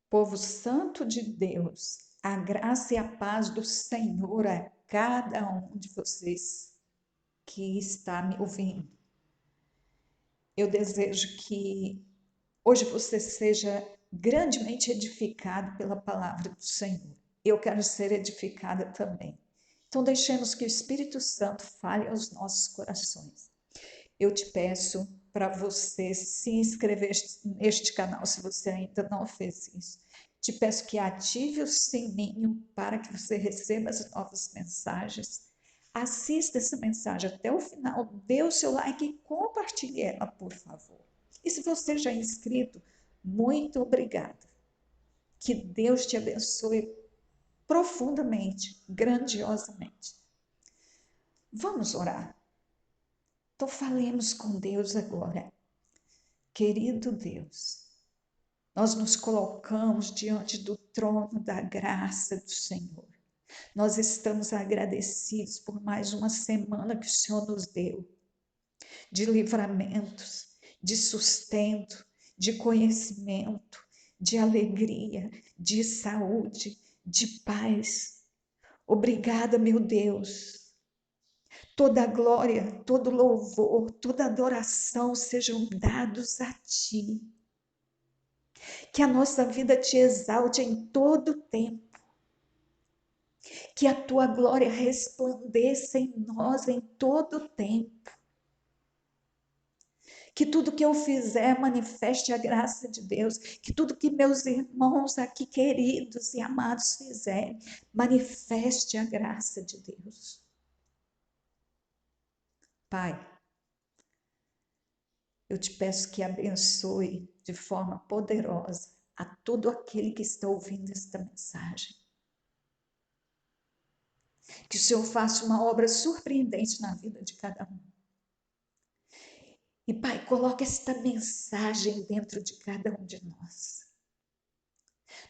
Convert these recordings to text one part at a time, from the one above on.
Povo santo de Deus, a graça e a paz do Senhor a cada um de vocês que está me ouvindo. Eu desejo que hoje você seja grandemente edificado pela palavra do Senhor. Eu quero ser edificada também. Então, deixemos que o Espírito Santo fale aos nossos corações. Eu te peço para você se inscrever neste canal, se você ainda não fez isso. Te peço que ative o sininho para que você receba as novas mensagens. Assista essa mensagem até o final, dê o seu like e compartilhe ela, por favor. E se você já é inscrito, muito obrigada. Que Deus te abençoe profundamente, grandiosamente. Vamos orar. Então falemos com Deus agora. Querido Deus, nós nos colocamos diante do trono da graça do Senhor. Nós estamos agradecidos por mais uma semana que o Senhor nos deu, de livramentos, de sustento, de conhecimento, de alegria, de saúde, de paz. Obrigada, meu Deus. Toda glória, todo louvor, toda adoração sejam dados a Ti. Que a nossa vida te exalte em todo o tempo. Que a Tua glória resplandeça em nós em todo o tempo. Que tudo que eu fizer manifeste a graça de Deus. Que tudo que meus irmãos aqui queridos e amados fizerem manifeste a graça de Deus. Pai, eu te peço que abençoe de forma poderosa a todo aquele que está ouvindo esta mensagem. Que o Senhor faça uma obra surpreendente na vida de cada um. E, Pai, coloque esta mensagem dentro de cada um de nós.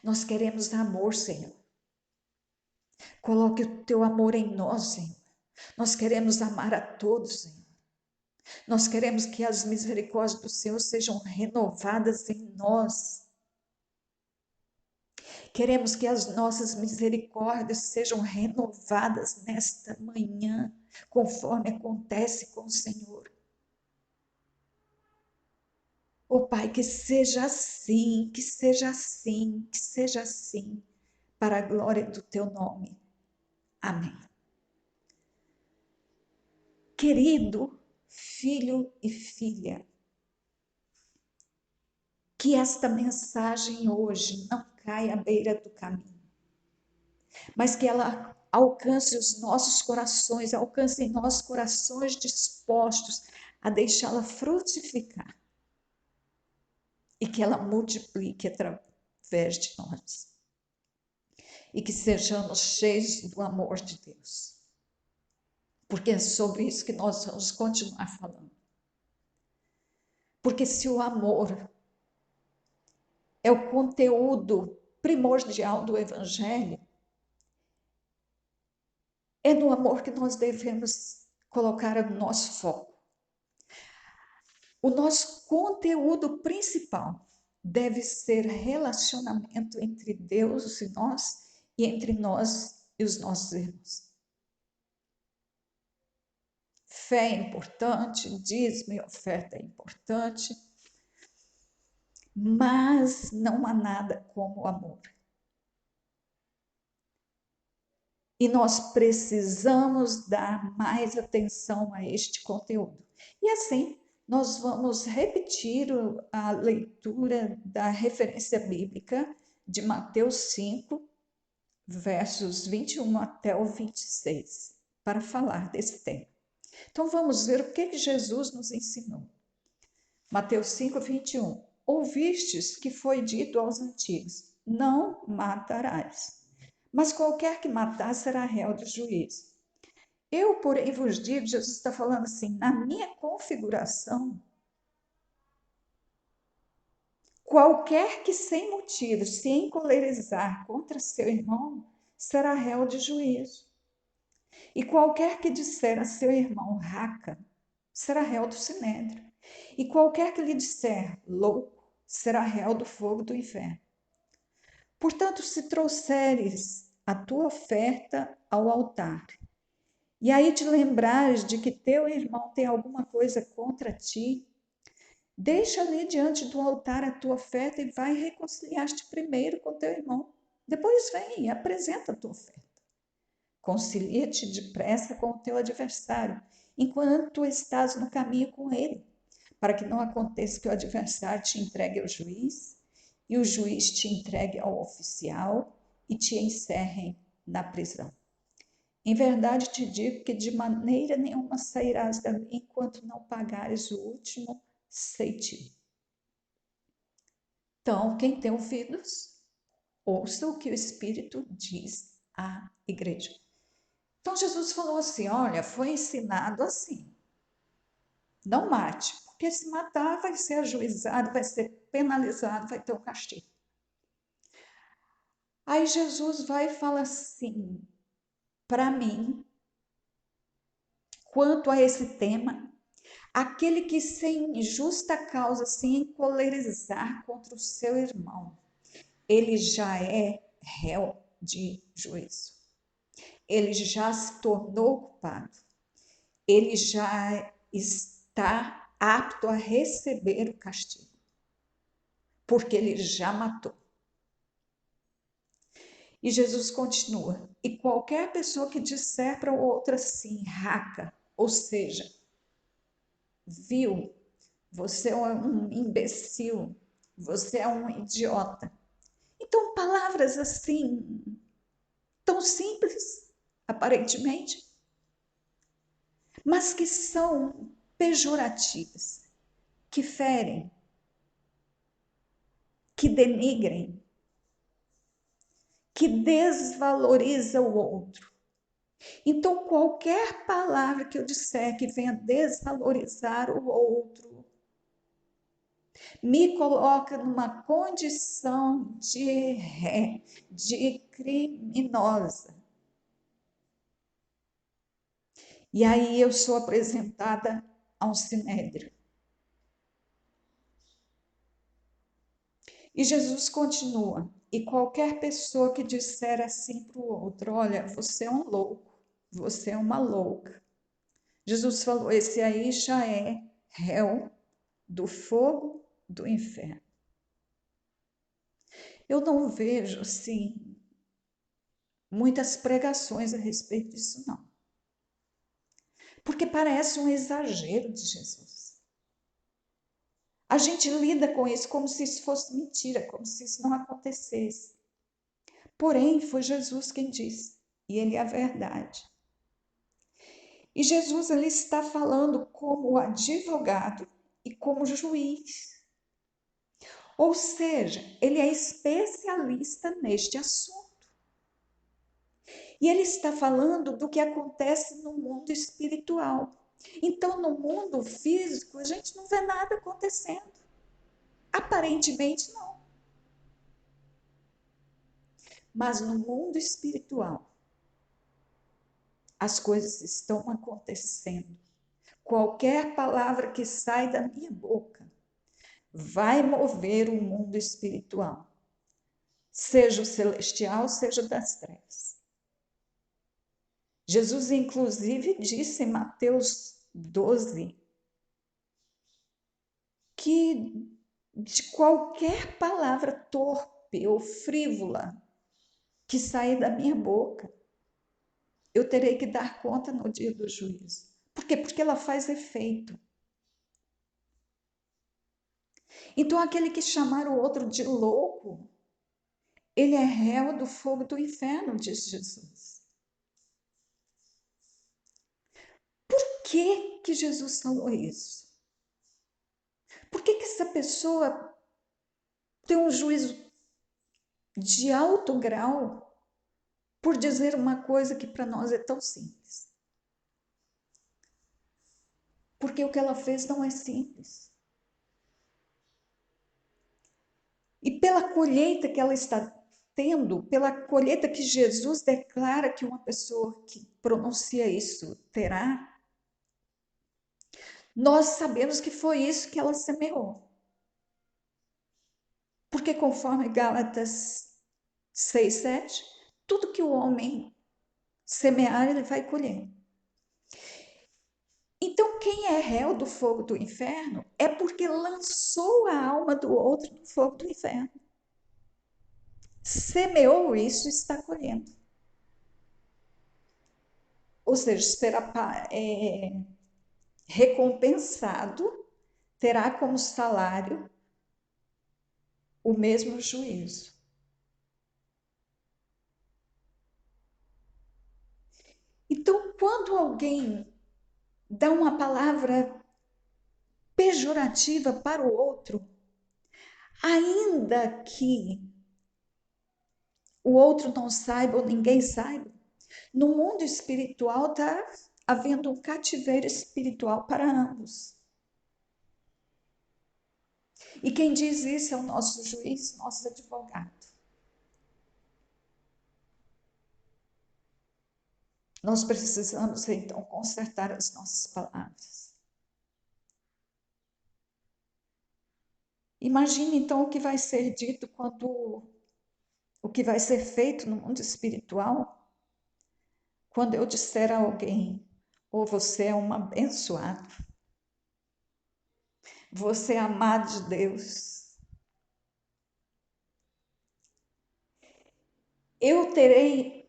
Nós queremos amor, Senhor. Coloque o teu amor em nós, Senhor. Nós queremos amar a todos, Senhor. Nós queremos que as misericórdias do Senhor sejam renovadas em nós. Queremos que as nossas misericórdias sejam renovadas nesta manhã, conforme acontece com o Senhor. Oh Pai, que seja assim, que seja assim, que seja assim, para a glória do teu nome. Amém. Querido filho e filha, que esta mensagem hoje não caia à beira do caminho, mas que ela alcance os nossos corações, alcance em nossos corações dispostos a deixá-la frutificar e que ela multiplique através de nós. E que sejamos cheios do amor de Deus. Porque é sobre isso que nós vamos continuar falando. Porque se o amor é o conteúdo primordial do Evangelho, é no amor que nós devemos colocar o nosso foco. O nosso conteúdo principal deve ser relacionamento entre Deus e nós, e entre nós e os nossos irmãos. Fé é importante, dízimo e oferta é importante, mas não há nada como o amor. E nós precisamos dar mais atenção a este conteúdo. E assim, nós vamos repetir a leitura da referência bíblica de Mateus 5, versos 21 até o 26, para falar desse tema. Então vamos ver o que Jesus nos ensinou. Mateus 5, 21. Ouvistes que foi dito aos antigos, não matarás. Mas qualquer que matar será réu do juízo. Eu, porém, vos digo, Jesus está falando assim, na minha configuração, qualquer que sem motivo se encolerizar contra seu irmão, será réu de juízo. E qualquer que disser a seu irmão raca, será réu do sinédrio. E qualquer que lhe disser louco, será réu do fogo do inferno. Portanto, se trouxeres a tua oferta ao altar, e aí te lembrares de que teu irmão tem alguma coisa contra ti, deixa ali diante do altar a tua oferta e vai reconciliar-te primeiro com teu irmão. Depois vem e apresenta a tua oferta. Concilia-te depressa com o teu adversário, enquanto tu estás no caminho com ele, para que não aconteça que o adversário te entregue ao juiz, e o juiz te entregue ao oficial e te encerrem na prisão. Em verdade te digo que de maneira nenhuma sairás dali enquanto não pagares o último ceitil. Então, quem tem ouvidos, ouça o que o Espírito diz à igreja. Então, Jesus falou assim: olha, foi ensinado assim, não mate, porque se matar vai ser ajuizado, vai ser penalizado, vai ter um castigo. Aí Jesus vai e fala assim, para mim, quanto a esse tema, aquele que sem justa causa se encolerizar contra o seu irmão, ele já é réu de juízo. Ele já se tornou culpado. Ele já está apto a receber o castigo, porque ele já matou. E Jesus continua: e qualquer pessoa que disser para outra assim, raca, ou seja, viu, você é um imbecil, você é um idiota. Então, palavras assim, tão simples, aparentemente, mas que são pejorativas, que ferem, que denigrem, que desvaloriza o outro. Então, qualquer palavra que eu disser que venha desvalorizar o outro, me coloca numa condição de ré, de criminosa. E aí eu sou apresentada a um sinédrio. E Jesus continua: e qualquer pessoa que disser assim para o outro, olha, você é um louco, você é uma louca. Jesus falou: esse aí já é réu do fogo do inferno. Eu não vejo, assim, muitas pregações a respeito disso, não. Porque parece um exagero de Jesus. A gente lida com isso como se isso fosse mentira, como se isso não acontecesse. Porém, foi Jesus quem disse, e ele é a verdade. E Jesus ele está falando como advogado e como juiz. Ou seja, ele é especialista neste assunto. E ele está falando do que acontece no mundo espiritual. Então, no mundo físico, a gente não vê nada acontecendo. Aparentemente, não. Mas no mundo espiritual, as coisas estão acontecendo. Qualquer palavra que sai da minha boca vai mover o mundo espiritual, seja o celestial, seja das trevas. Jesus, inclusive, disse em Mateus 12 que de qualquer palavra torpe ou frívola que sair da minha boca, eu terei que dar conta no dia do juízo. Por quê? Porque ela faz efeito. Então, aquele que chamar o outro de louco, ele é réu do fogo do inferno, diz Jesus. Por que Jesus falou isso? Por que essa pessoa tem um juízo de alto grau por dizer uma coisa que para nós é tão simples? Porque o que ela fez não é simples. E pela colheita que ela está tendo, pela colheita que Jesus declara que uma pessoa que pronuncia isso terá, nós sabemos que foi isso que ela semeou. Porque conforme Gálatas 6, 7. Tudo que o homem semear, ele vai colher. Então, quem é réu do fogo do inferno é porque lançou a alma do outro no fogo do inferno. Semeou isso e está colhendo. Ou seja, será recompensado, terá como salário o mesmo juízo. Então, quando alguém dá uma palavra pejorativa para o outro, ainda que o outro não saiba ou ninguém saiba, no mundo espiritual está havendo um cativeiro espiritual para ambos. E quem diz isso é o nosso juiz, nosso advogado. Nós precisamos, então, consertar as nossas palavras. Imagine, então, o que vai ser dito quando o que vai ser feito no mundo espiritual quando eu disser a alguém: ou você é um abençoado, você é amado de Deus. Eu terei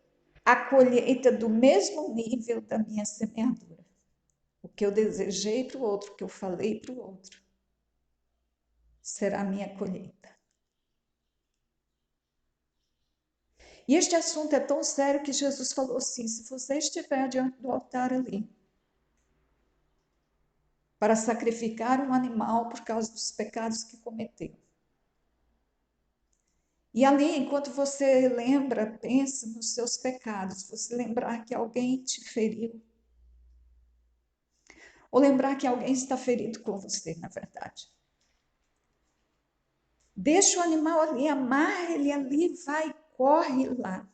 a colheita do mesmo nível da minha semeadura. O que eu desejei para o outro, o que eu falei para o outro, será a minha colheita. E este assunto é tão sério que Jesus falou assim: se você estiver diante do altar ali, para sacrificar um animal por causa dos pecados que cometeu, e ali, enquanto você lembra, pensa nos seus pecados, você lembrar que alguém te feriu, ou lembrar que alguém está ferido com você, na verdade. Deixa o animal ali, amarra ele ali, vai, corre lá.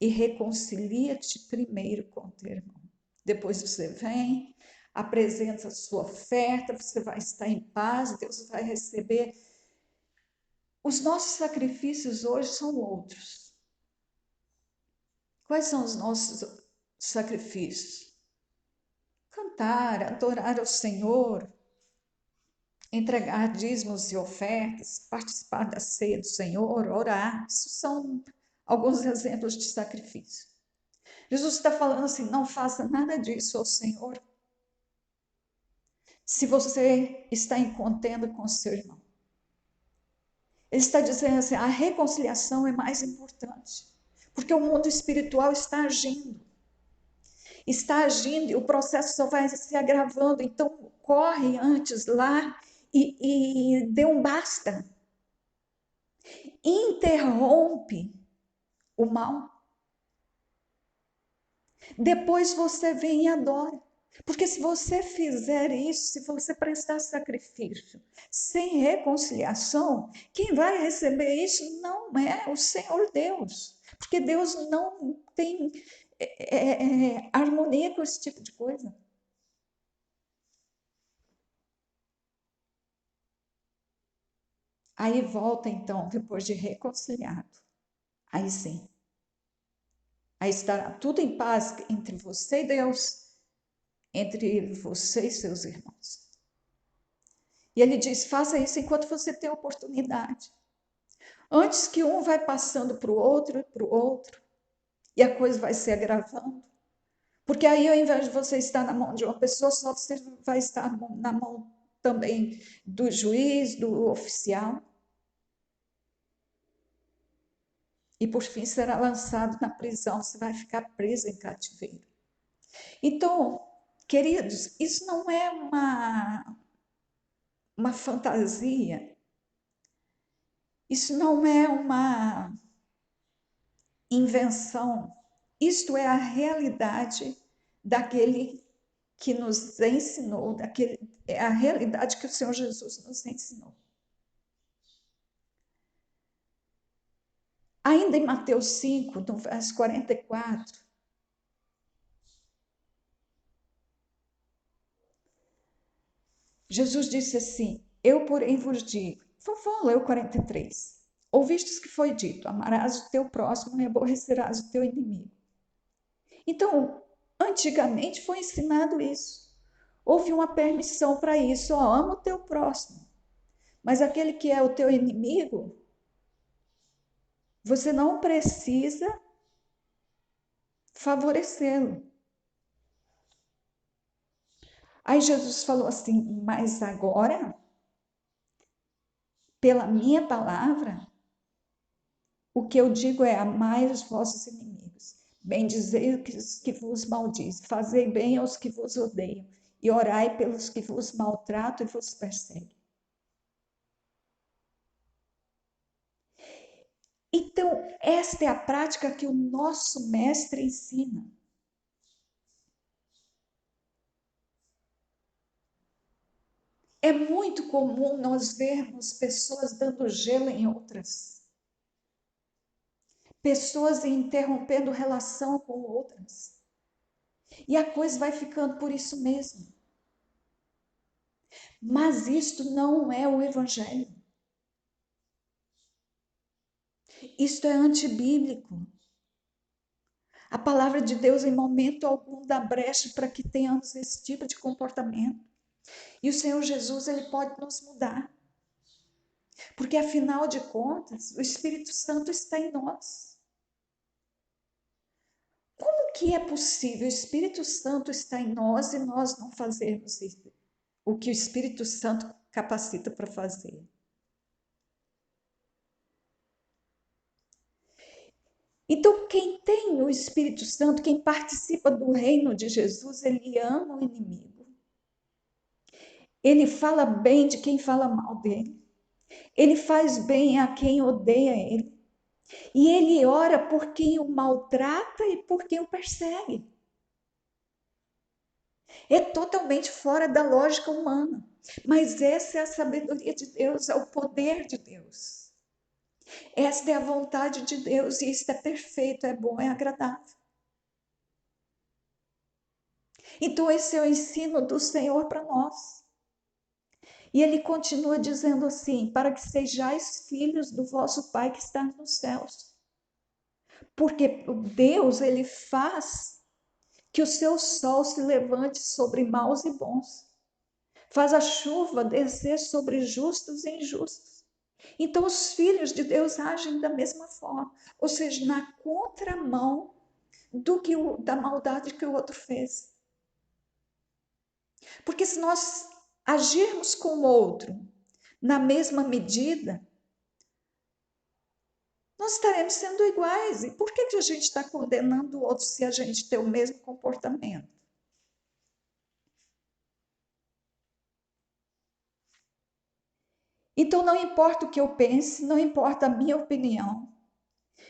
E reconcilia-te primeiro com o teu irmão. Depois você vem, apresenta a sua oferta, você vai estar em paz, Deus vai receber. Os nossos sacrifícios hoje são outros. Quais são os nossos sacrifícios? Cantar, adorar ao Senhor, entregar dízimos e ofertas, participar da ceia do Senhor, orar. Isso são alguns exemplos de sacrifício. Jesus está falando assim: não faça nada disso ao Senhor se você está em contenda com o seu irmão. Ele está dizendo assim: a reconciliação é mais importante, porque o mundo espiritual está agindo e o processo só vai se agravando. Então, corre antes lá e dê um basta. Interrompe o mal. Depois você vem e adora. Porque se você fizer isso, se você prestar sacrifício sem reconciliação, quem vai receber isso não é o Senhor Deus. Porque Deus não tem harmonia com esse tipo de coisa. Aí volta então, depois de reconciliado. Aí sim. Aí estará tudo em paz entre você e Deus, entre você e seus irmãos. E ele diz: faça isso enquanto você tem oportunidade. Antes que um vai passando para o outro, e a coisa vai se agravando. Porque aí, ao invés de você estar na mão de uma pessoa, só você vai estar na mão também do juiz, do oficial. E por fim será lançado na prisão, você vai ficar preso em cativeiro. Então, queridos, isso não é uma fantasia, isso não é uma invenção, isto é a realidade daquele que nos ensinou, é a realidade que o Senhor Jesus nos ensinou. Ainda em Mateus 5, no verso 44, Jesus disse assim: eu, porém, vos digo. Vamos ler o 43. Ouvistes que foi dito: amarás o teu próximo e aborrecerás o teu inimigo. Então, antigamente foi ensinado isso. Houve uma permissão para isso: ó, ama o teu próximo. Mas aquele que é o teu inimigo, você não precisa favorecê-lo. Aí Jesus falou assim: mas agora, pela minha palavra, o que eu digo é: amai os vossos inimigos, bendizei os que vos maldizem, fazei bem aos que vos odeiam, e orai pelos que vos maltratam e vos perseguem. Então, esta é a prática que o nosso mestre ensina. É muito comum nós vermos pessoas dando gelo em outras, pessoas interrompendo relação com outras. E a coisa vai ficando por isso mesmo. Mas isto não é o Evangelho. Isto é antibíblico. A palavra de Deus, em momento algum, dá brecha para que tenhamos esse tipo de comportamento. E o Senhor Jesus, ele pode nos mudar. Porque, afinal de contas, o Espírito Santo está em nós. Como que é possível o Espírito Santo estar em nós e nós não fazermos isso? O que o Espírito Santo capacita para fazer? Então, quem tem o Espírito Santo, quem participa do reino de Jesus, ele ama o inimigo. Ele fala bem de quem fala mal dele. Ele faz bem a quem odeia ele. E ele ora por quem o maltrata e por quem o persegue. É totalmente fora da lógica humana. Mas essa é a sabedoria de Deus, é o poder de Deus. Esta é a vontade de Deus e isto é perfeito, é bom, é agradável. Então, esse é o ensino do Senhor para nós. E ele continua dizendo assim: para que sejais filhos do vosso Pai que está nos céus. Porque Deus, ele faz que o seu sol se levante sobre maus e bons. Faz a chuva descer sobre justos e injustos. Então, os filhos de Deus agem da mesma forma, ou seja, na contramão da maldade que o outro fez. Porque se nós agirmos com o outro na mesma medida, nós estaremos sendo iguais. E por que a gente está condenando o outro se a gente tem o mesmo comportamento? Então, não importa o que eu pense, não importa a minha opinião.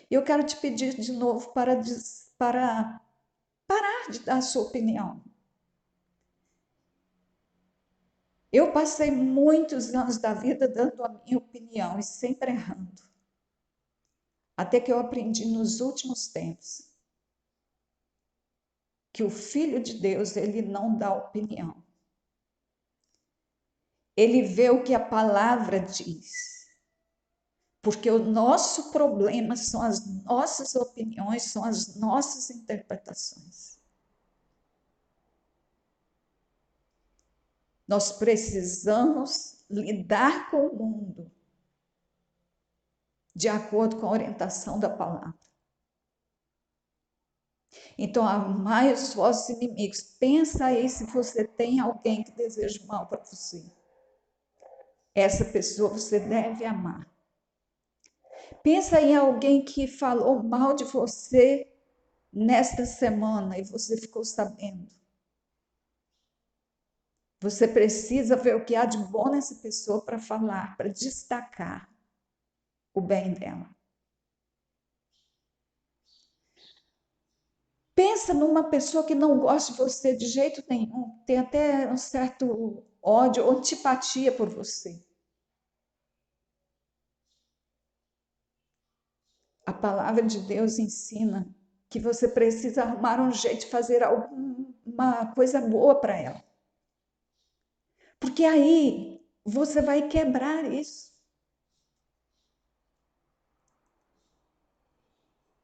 Eu quero te pedir de novo para parar de dar a sua opinião. Eu passei muitos anos da vida dando a minha opinião e sempre errando. Até que eu aprendi nos últimos tempos que o Filho de Deus, ele não dá opinião. Ele vê o que a palavra diz. Porque o nosso problema são as nossas opiniões, são as nossas interpretações. Nós precisamos lidar com o mundo de acordo com a orientação da palavra. Então, amai os vossos inimigos. Pensa aí se você tem alguém que deseja mal para você. Essa pessoa você deve amar. Pensa em alguém que falou mal de você nesta semana e você ficou sabendo. Você precisa ver o que há de bom nessa pessoa para falar, para destacar o bem dela. Pensa numa pessoa que não gosta de você de jeito nenhum, tem até um certo ódio ou antipatia por você. A palavra de Deus ensina que você precisa arrumar um jeito de fazer alguma coisa boa para ela. Porque aí você vai quebrar isso.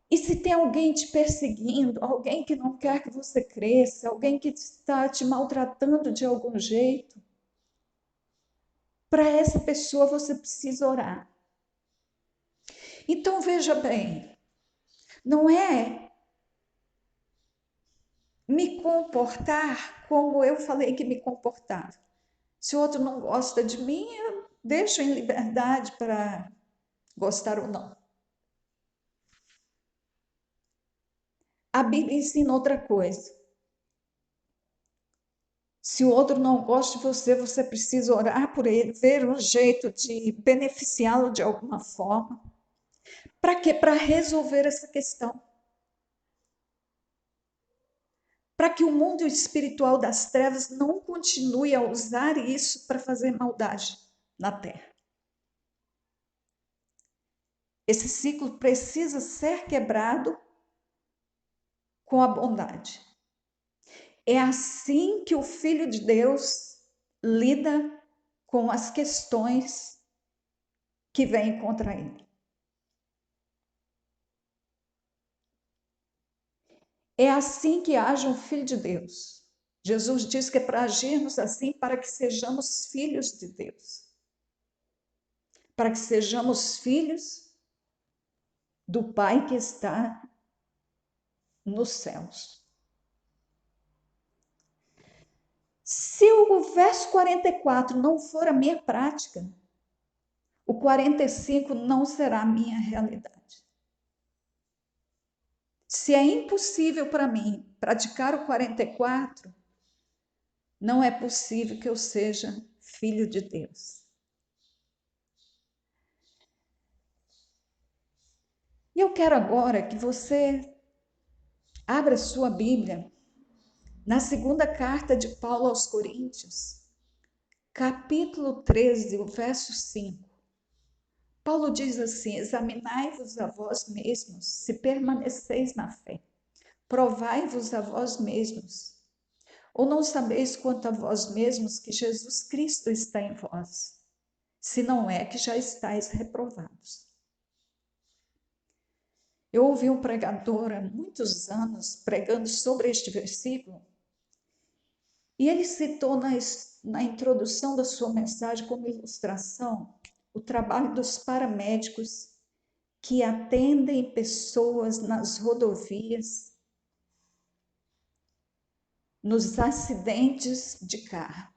E se tem alguém te perseguindo, alguém que não quer que você cresça, alguém que está te maltratando de algum jeito, para essa pessoa você precisa orar. Então veja bem, não é me comportar como eu falei que me comportava. Se o outro não gosta de mim, eu deixo em liberdade para gostar ou não. A Bíblia ensina outra coisa. Se o outro não gosta de você, você precisa orar por ele, ver um jeito de beneficiá-lo de alguma forma. Para quê? Para resolver essa questão. Para que o mundo espiritual das trevas não continue a usar isso para fazer maldade na terra. Esse ciclo precisa ser quebrado com a bondade. É assim que o Filho de Deus lida com as questões que vêm contra ele. É assim que age um Filho de Deus. Jesus diz que é para agirmos assim para que sejamos filhos de Deus. Para que sejamos filhos do Pai que está nos céus. Se o verso 44 não for a minha prática, o 45 não será a minha realidade. Se é impossível para mim praticar o 44, não é possível que eu seja filho de Deus. E eu quero agora que você abra sua Bíblia na segunda carta de Paulo aos Coríntios, capítulo 13, o verso 5. Paulo diz assim: examinai-vos a vós mesmos, se permaneceis na fé. Provai-vos a vós mesmos. Ou não sabeis quanto a vós mesmos que Jesus Cristo está em vós? Se não é que já estáis reprovados. Eu ouvi um pregador há muitos anos pregando sobre este versículo, e ele citou na introdução da sua mensagem como ilustração o trabalho dos paramédicos que atendem pessoas nas rodovias, nos acidentes de carro.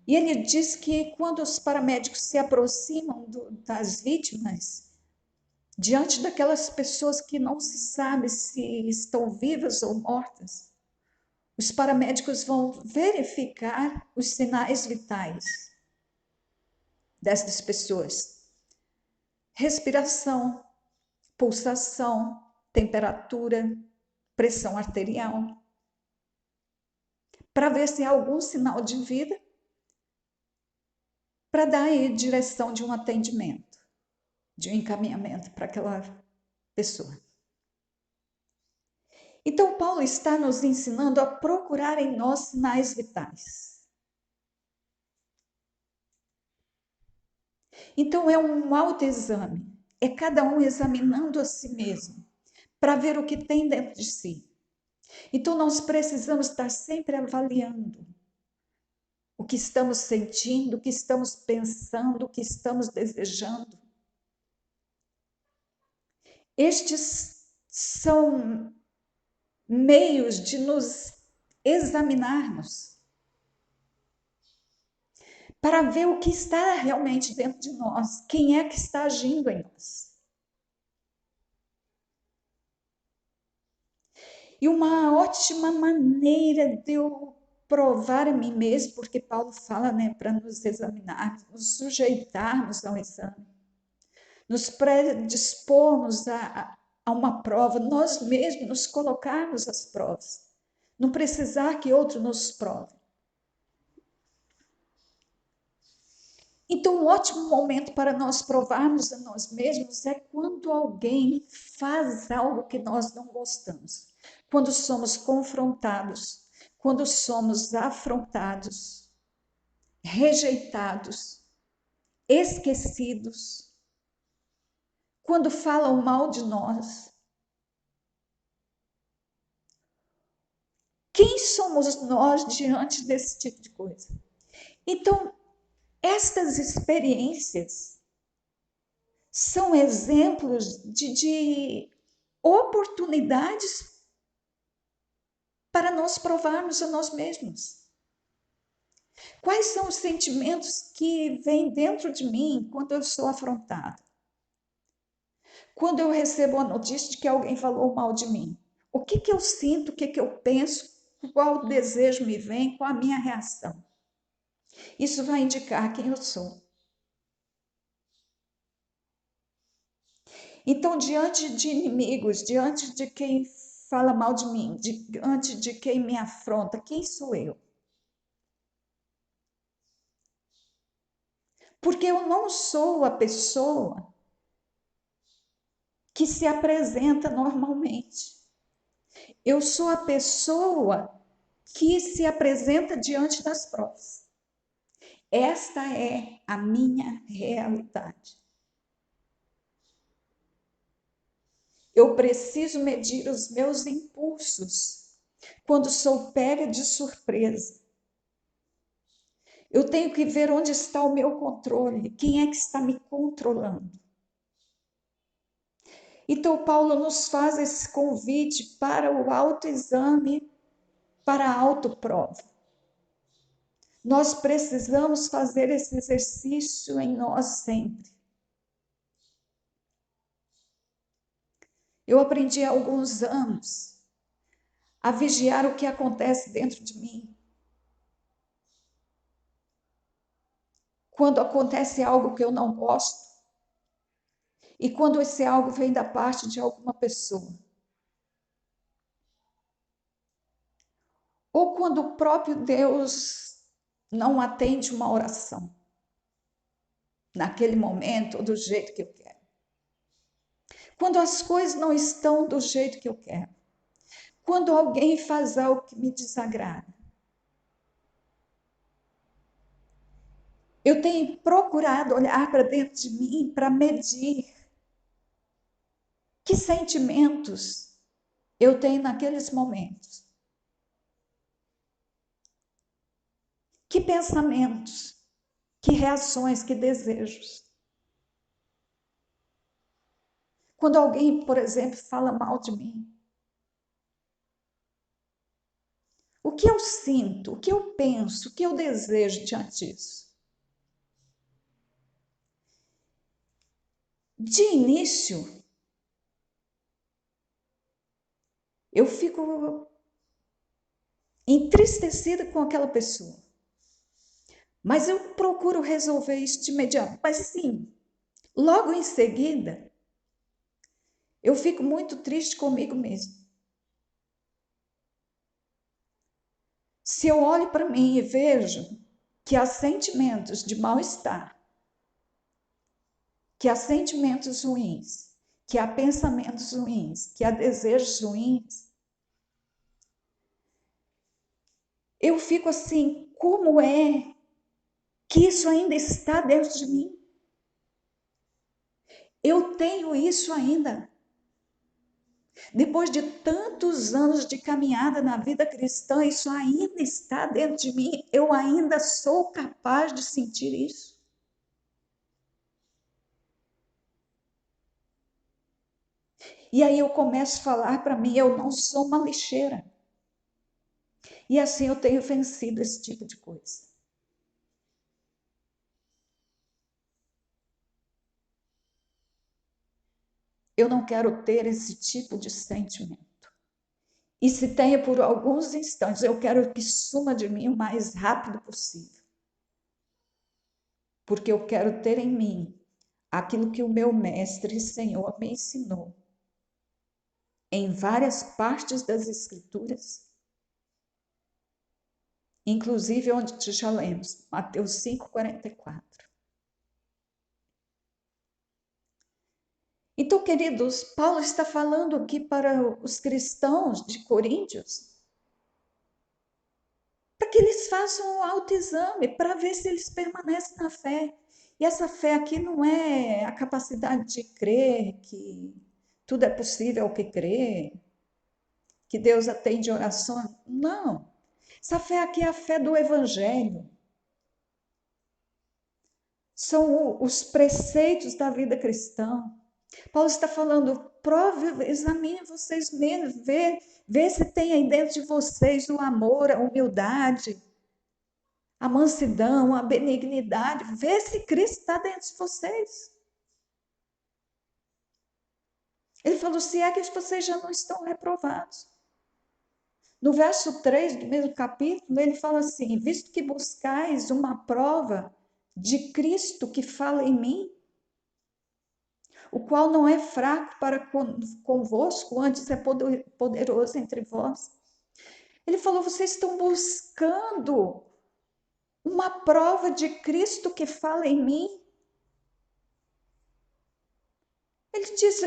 E ele diz que quando os paramédicos se aproximam das vítimas, diante daquelas pessoas que não se sabe se estão vivas ou mortas, os paramédicos vão verificar os sinais vitais dessas pessoas. Respiração, pulsação, temperatura, pressão arterial, para ver se há algum sinal de vida, para dar aí direção de um atendimento, de um encaminhamento para aquela pessoa. Então, Paulo está nos ensinando a procurar em nós sinais vitais. Então, é um autoexame, é cada um examinando a si mesmo, para ver o que tem dentro de si. Então, nós precisamos estar sempre avaliando o que estamos sentindo, o que estamos pensando, o que estamos desejando. Estes são meios de nos examinarmos para ver o que está realmente dentro de nós, quem é que está agindo em nós. E uma ótima maneira de eu provar a mim mesmo, porque Paulo fala, para nos examinarmos, nos sujeitarmos ao exame, nos predispormos a uma prova, nós mesmos nos colocarmos às provas, não precisar que outro nos prove. Então, um ótimo momento para nós provarmos a nós mesmos é quando alguém faz algo que nós não gostamos, quando somos confrontados, quando somos afrontados, rejeitados, esquecidos, quando falam mal de nós. Quem somos nós diante desse tipo de coisa? Então, estas experiências são exemplos de oportunidades para nós provarmos a nós mesmos. Quais são os sentimentos que vêm dentro de mim quando eu sou afrontada? Quando eu recebo a notícia de que alguém falou mal de mim? O que eu sinto, o que eu penso, qual desejo me vem, qual a minha reação? Isso vai indicar quem eu sou. Então, diante de inimigos, diante de quem fala mal de mim, diante de quem me afronta, quem sou eu? Porque eu não sou a pessoa que se apresenta normalmente. Eu sou a pessoa que se apresenta diante das provas. Esta é a minha realidade. Eu preciso medir os meus impulsos quando sou pega de surpresa. Eu tenho que ver onde está o meu controle, quem é que está me controlando. Então, Paulo nos faz esse convite para o autoexame, para a autoprova. Nós precisamos fazer esse exercício em nós sempre. Eu aprendi há alguns anos a vigiar o que acontece dentro de mim. Quando acontece algo que eu não gosto, e quando esse algo vem da parte de alguma pessoa. Ou quando o próprio Deus não atende uma oração, naquele momento, do jeito que eu quero. Quando as coisas não estão do jeito que eu quero. Quando alguém faz algo que me desagrada. Eu tenho procurado olhar para dentro de mim para medir que sentimentos eu tenho naqueles momentos. Que pensamentos, que reações, que desejos. Quando alguém, por exemplo, fala mal de mim, o que eu sinto, o que eu penso, o que eu desejo diante disso? De início, eu fico entristecida com aquela pessoa. Mas eu procuro resolver isso de imediato. Mas sim, logo em seguida, eu fico muito triste comigo mesmo. Se eu olho para mim e vejo que há sentimentos de mal-estar, que há sentimentos ruins, que há pensamentos ruins, que há desejos ruins, eu fico assim, como é que isso ainda está dentro de mim? Eu tenho isso ainda. Depois de tantos anos de caminhada na vida cristã, isso ainda está dentro de mim. Eu ainda sou capaz de sentir isso. E aí eu começo a falar para mim, eu não sou uma lixeira. E assim eu tenho vencido esse tipo de coisa. Eu não quero ter esse tipo de sentimento. E se tenha por alguns instantes, eu quero que suma de mim o mais rápido possível. Porque eu quero ter em mim aquilo que o meu mestre e Senhor me ensinou. Em várias partes das Escrituras, inclusive onde já lemos, Mateus 5,44. Então, queridos, Paulo está falando aqui para os cristãos de Coríntios, para que eles façam um autoexame, para ver se eles permanecem na fé. E essa fé aqui não é a capacidade de crer que tudo é possível ao que crer, que Deus atende orações. Não. Essa fé aqui é a fé do Evangelho. São os preceitos da vida cristã. Paulo está falando, prove, examine vocês mesmos, vê se tem aí dentro de vocês o amor, a humildade, a mansidão, a benignidade. Vê se Cristo está dentro de vocês. Ele falou, se é que vocês já não estão reprovados. No verso 3 do mesmo capítulo, ele fala assim, visto que buscais uma prova de Cristo que fala em mim, o qual não é fraco para convosco, antes é poderoso entre vós. Ele falou, vocês estão buscando uma prova de Cristo que fala em mim. Ele diz,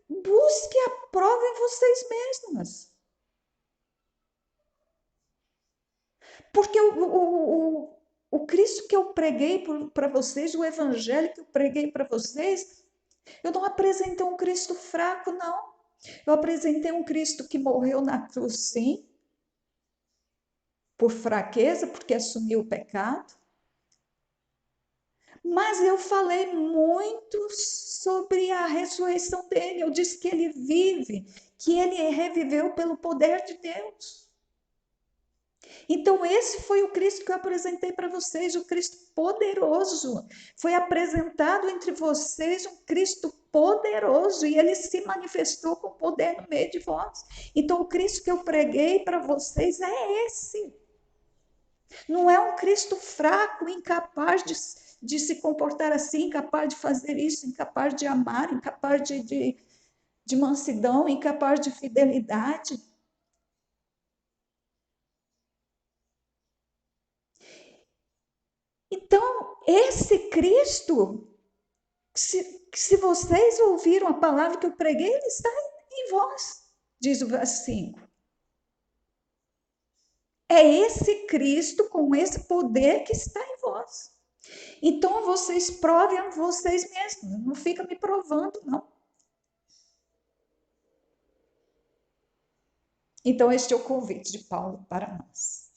busque a prova em vocês mesmas. Porque o Cristo que eu preguei para vocês, o Evangelho que eu preguei para vocês, eu não apresentei um Cristo fraco, não. Eu apresentei um Cristo que morreu na cruz, sim, por fraqueza, porque assumiu o pecado. Mas eu falei muito sobre a ressurreição dele. Eu disse que ele vive, que ele reviveu pelo poder de Deus. Então, esse foi o Cristo que eu apresentei para vocês, o Cristo poderoso. Foi apresentado entre vocês um Cristo poderoso e ele se manifestou com poder no meio de vós. Então, o Cristo que eu preguei para vocês é esse. Não é um Cristo fraco, incapaz de se comportar assim, incapaz de fazer isso, incapaz de amar, incapaz de mansidão, incapaz de fidelidade. Então, esse Cristo, se vocês ouviram a palavra que eu preguei, ele está em vós, diz o verso 5. É esse Cristo com esse poder que está em vós. Então, vocês provem a vocês mesmos, não fica me provando, não. Então, este é o convite de Paulo para nós.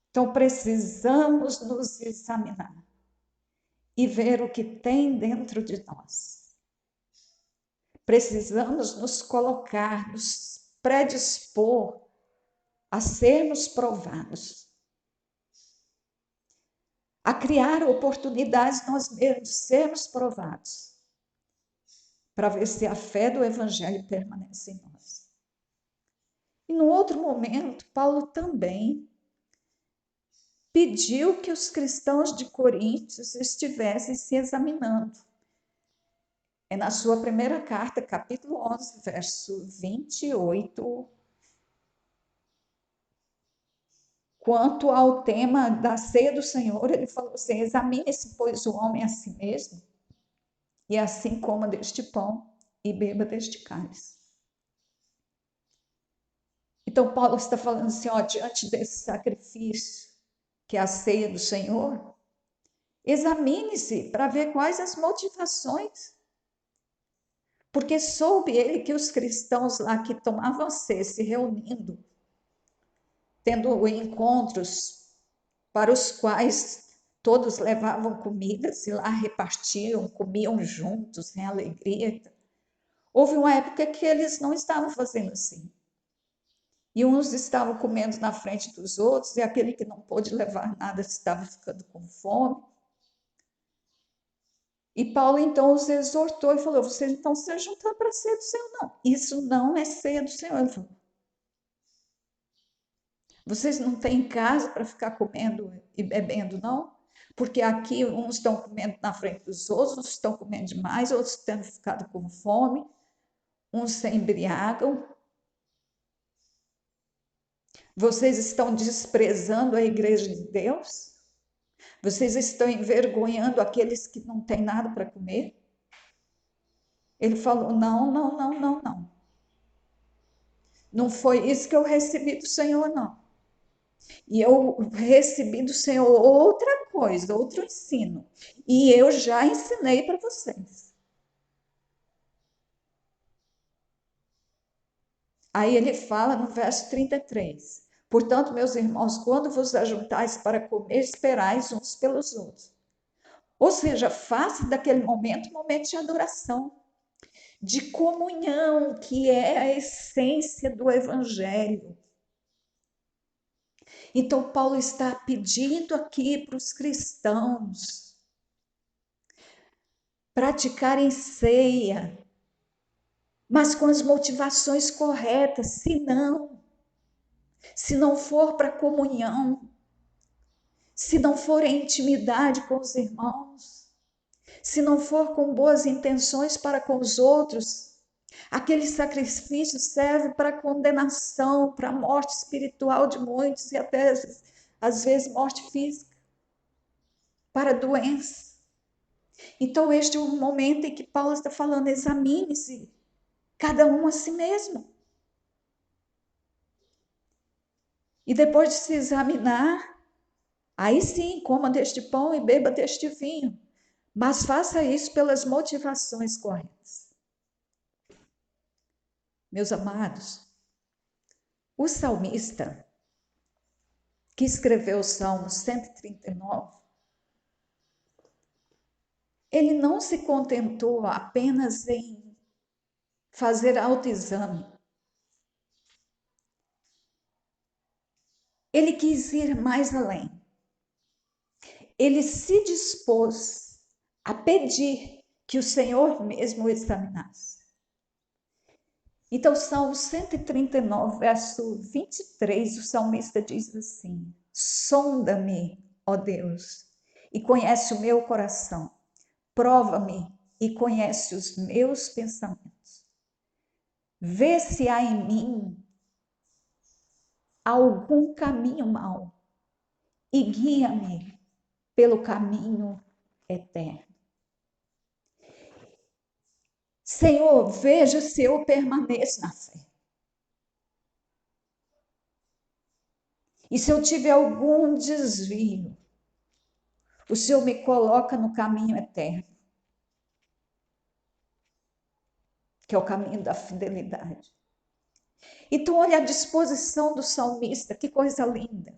Então, precisamos nos examinar e ver o que tem dentro de nós. Precisamos nos colocar, nos predispor a sermos provados, a criar oportunidades nós mesmos, sermos provados, para ver se a fé do Evangelho permanece em nós. E no outro momento, Paulo também pediu que os cristãos de Coríntios estivessem se examinando. É na sua primeira carta, capítulo 11, verso 28, quanto ao tema da ceia do Senhor, ele falou assim, examine-se, pois, o homem a si mesmo, e assim coma deste pão e beba deste cálice. Então, Paulo está falando assim, ó, diante desse sacrifício, que é a ceia do Senhor, examine-se para ver quais as motivações. Porque soube ele que os cristãos lá que tomavam ceia, se reunindo, tendo encontros para os quais todos levavam comidas e lá repartiam, comiam juntos, em alegria. Houve uma época que eles não estavam fazendo assim. E uns estavam comendo na frente dos outros, e aquele que não pôde levar nada estava ficando com fome. E Paulo então os exortou e falou, vocês não estão se juntando para a ceia do Senhor, não. Isso não é ceia do Senhor. Ele falou, vocês não têm casa para ficar comendo e bebendo, não? Porque aqui uns estão comendo na frente dos outros, uns estão comendo demais, outros tendo ficado com fome, uns se embriagam. Vocês estão desprezando a igreja de Deus? Vocês estão envergonhando aqueles que não têm nada para comer? Ele falou, não, não, não, não, não. Não foi isso que eu recebi do Senhor, não. E eu recebi do Senhor outra coisa, outro ensino. E eu já ensinei para vocês. Aí ele fala no verso 33. Portanto, meus irmãos, quando vos ajuntais para comer, esperais uns pelos outros. Ou seja, faça daquele momento um momento de adoração, de comunhão, que é a essência do evangelho. Então, Paulo está pedindo aqui para os cristãos praticarem ceia, mas com as motivações corretas, se não for para comunhão, se não for em intimidade com os irmãos, se não for com boas intenções para com os outros, aquele sacrifício serve para condenação, para a morte espiritual de muitos e até às vezes morte física, para doença. Então este é o momento em que Paulo está falando, examine-se, cada um a si mesmo. E depois de se examinar, aí sim, coma deste pão e beba deste vinho, mas faça isso pelas motivações corretas. Meus amados, o salmista que escreveu o Salmo 139, ele não se contentou apenas em fazer autoexame. Ele quis ir mais além. Ele se dispôs a pedir que o Senhor mesmo o examinasse. Então, Salmo 139, verso 23, o salmista diz assim: sonda-me, ó Deus, e conhece o meu coração. Prova-me e conhece os meus pensamentos. Vê se há em mim algum caminho mau e guia-me pelo caminho eterno. Senhor, veja se eu permaneço na fé. E se eu tiver algum desvio, o Senhor me coloca no caminho eterno, que é o caminho da fidelidade. Então, olha a disposição do salmista, que coisa linda.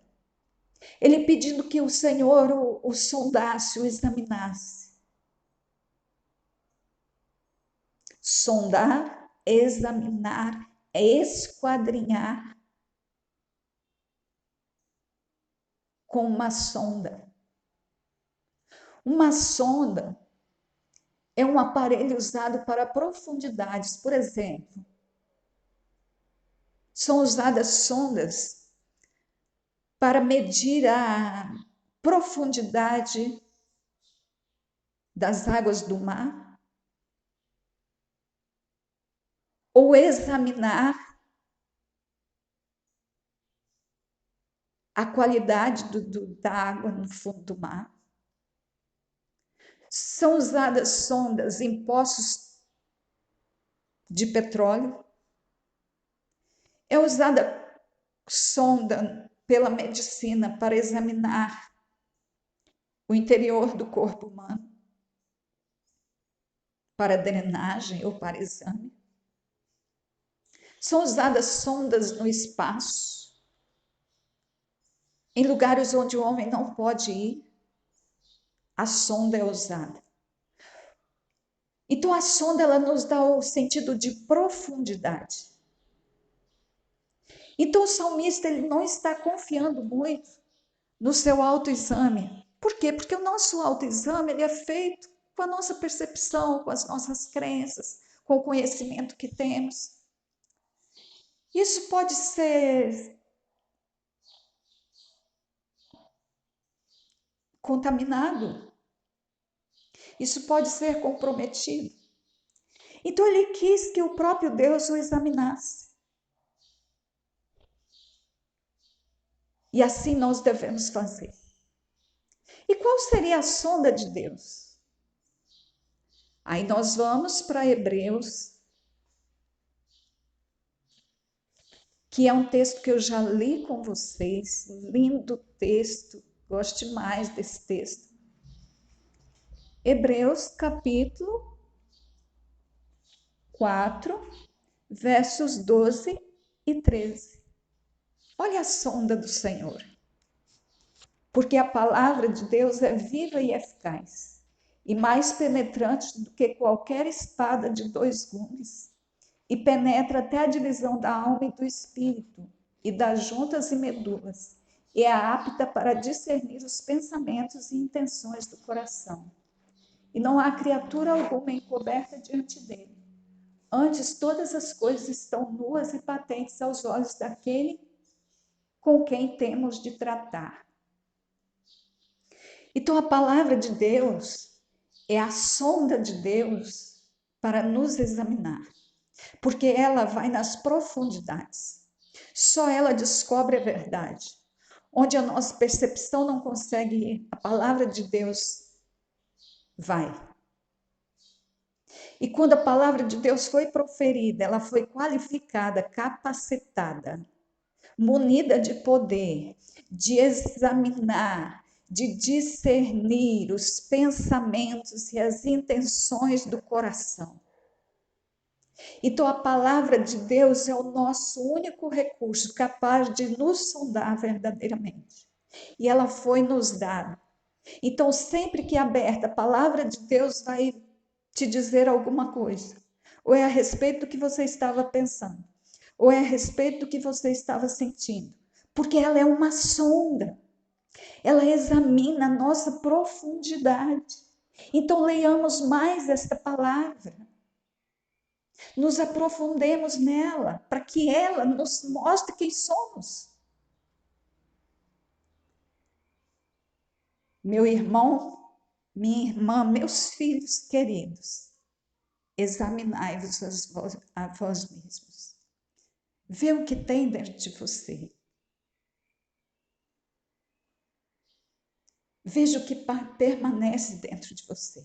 Ele pedindo que o Senhor o sondasse, o examinasse. Sondar, examinar, esquadrinhar com uma sonda. Uma sonda é um aparelho usado para profundidades. Por exemplo, são usadas sondas para medir a profundidade das águas do mar ou examinar a qualidade da água no fundo do mar. São usadas sondas em poços de petróleo. É usada sonda pela medicina para examinar o interior do corpo humano, para drenagem ou para exame. São usadas sondas no espaço, em lugares onde o homem não pode ir, a sonda é usada. Então a sonda ela nos dá o sentido de profundidade. Então o salmista ele não está confiando muito no seu autoexame. Por quê? Porque o nosso autoexame ele é feito com a nossa percepção, com as nossas crenças, com o conhecimento que temos. Isso pode ser contaminado. Isso pode ser comprometido. Então ele quis que o próprio Deus o examinasse. E assim nós devemos fazer. E qual seria a sonda de Deus? Aí nós vamos para Hebreus, que é um texto que eu já li com vocês, lindo texto, gosto demais desse texto. Hebreus capítulo 4, versos 12 e 13. Olha a sonda do Senhor. Porque a palavra de Deus é viva e eficaz, e mais penetrante do que qualquer espada de 2 gumes, e penetra até a divisão da alma e do espírito, e das juntas e medulas, e é apta para discernir os pensamentos e intenções do coração. E não há criatura alguma encoberta diante dele. Antes, todas as coisas estão nuas e patentes aos olhos daquele com quem temos de tratar. Então, a palavra de Deus é a sonda de Deus para nos examinar, porque ela vai nas profundidades. Só ela descobre a verdade. Onde a nossa percepção não consegue ir, a palavra de Deus vai. E quando a palavra de Deus foi proferida, ela foi qualificada, capacitada, munida de poder, de examinar, de discernir os pensamentos e as intenções do coração. Então, a palavra de Deus é o nosso único recurso capaz de nos sondar verdadeiramente. E ela foi nos dada. Então, sempre que aberta, a palavra de Deus vai te dizer alguma coisa. Ou é a respeito do que você estava pensando, ou é a respeito do que você estava sentindo. Porque ela é uma sonda. Ela examina a nossa profundidade. Então, leiamos mais esta palavra. Nos aprofundemos nela, para que ela nos mostre quem somos. Meu irmão, minha irmã, meus filhos queridos, examinai-vos a vós mesmos. Vê o que tem dentro de você. Veja o que permanece dentro de você.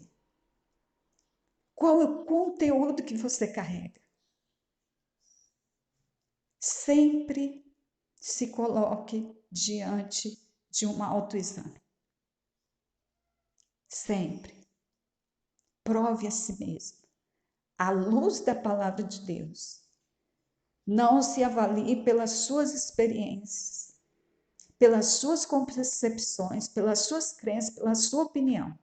Qual é o conteúdo que você carrega? Sempre se coloque diante de um autoexame. Sempre. Prove a si mesmo. À luz da palavra de Deus. Não se avalie pelas suas experiências, pelas suas concepções, pelas suas crenças, pela sua opinião.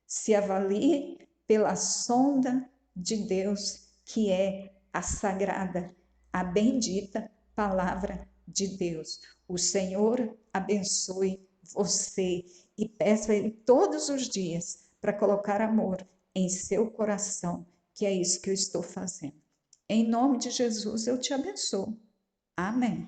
Se avalie pela sonda de Deus, que é a sagrada, a bendita palavra de Deus. O Senhor abençoe você e peça a Ele todos os dias para colocar amor em seu coração, que é isso que eu estou fazendo. Em nome de Jesus, eu te abençoo. Amém.